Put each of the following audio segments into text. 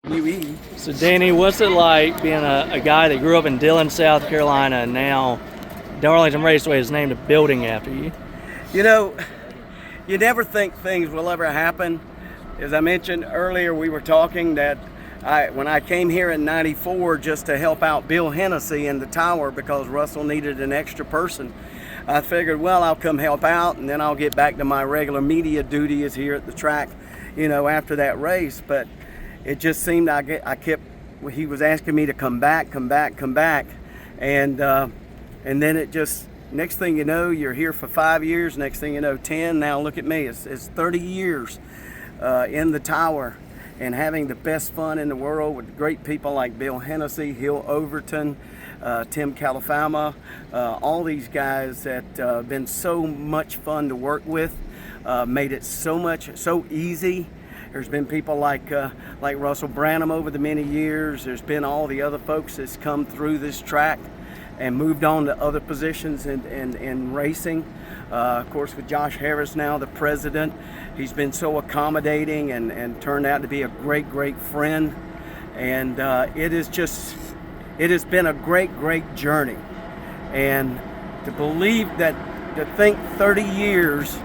UE. So Danny, what's it like being a guy that grew up in Dillon, South Carolina, and now Darlington Raceway is named a building after you? You know, you never think things will ever happen. As I mentioned earlier, we were talking that when I came here in '94 just to help out Bill Hennessy in the tower because Russell needed an extra person, I figured, well, I'll come help out and then I'll get back to my regular media duties here at the track, you know, after that race. But it just seemed he was asking me to come back, and then it just, next thing you know, you're here for 5 years, next thing you know, 10. Now look at me, it's 30 years in the tower and having the best fun in the world with great people like Bill Hennessy, Hill Overton, Tim Califama, all these guys that have been so much fun to work with, made it so easy. There's been people like Russell Branham over the many years. There's been all the other folks that's come through this track and moved on to other positions in racing. Of course, with Josh Harris now, the president, he's been so accommodating and turned out to be a great friend. And it has been a great journey. And to think 30 years,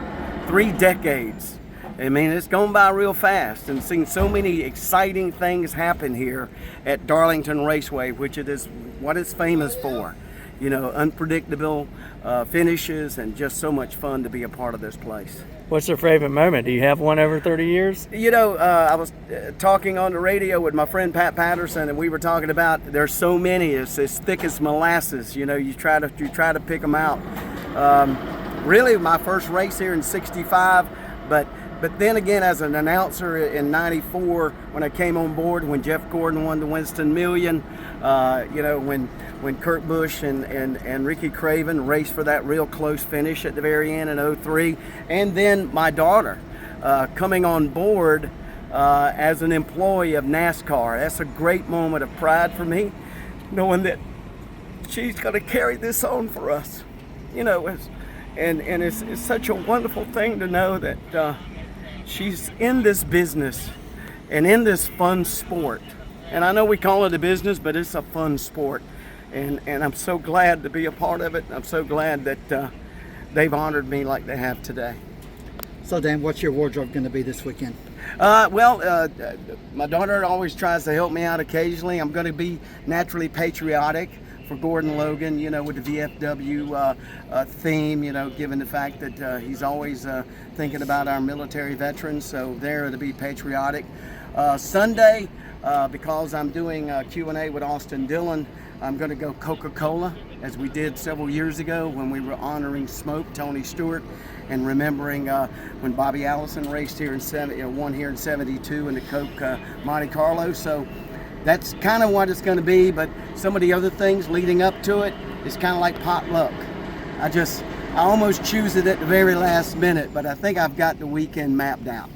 3 decades, I mean, it's gone by real fast, and seen so many exciting things happen here at Darlington Raceway, which it is what it's famous for. You know, unpredictable finishes and just so much fun to be a part of this place. What's your favorite moment? Do you have one over 30 years? You know, I was talking on the radio with my friend Pat Patterson, and we were talking about there's so many. It's as thick as molasses. You know, you try to pick them out. Really, my first race here in '65, But then again, as an announcer in '94, when I came on board, when Jeff Gordon won the Winston Million, you know, when Kurt Busch and Ricky Craven raced for that real close finish at the very end in '03, and then my daughter coming on board as an employee of NASCAR. That's a great moment of pride for me, knowing that she's going to carry this on for us. You know, it's such a wonderful thing to know that she's in this business and in this fun sport. And I know we call it a business, but it's a fun sport. And I'm so glad to be a part of it. I'm so glad that they've honored me like they have today. So Dan, what's your wardrobe going to be this weekend? My daughter always tries to help me out occasionally. I'm going to be naturally patriotic for Gordon Logan, you know, with the VFW theme, you know, given the fact that he's always thinking about our military veterans. So there to be patriotic. Sunday, because I'm doing Q&A with Austin Dillon, I'm going to go Coca-Cola, as we did several years ago when we were honoring Smoke, Tony Stewart, and remembering when Bobby Allison raced here won here in '72 in the Coke Monte Carlo. So that's kind of what it's going to be, but some of the other things leading up to it is kind of like potluck. I almost choose it at the very last minute, but I think I've got the weekend mapped out.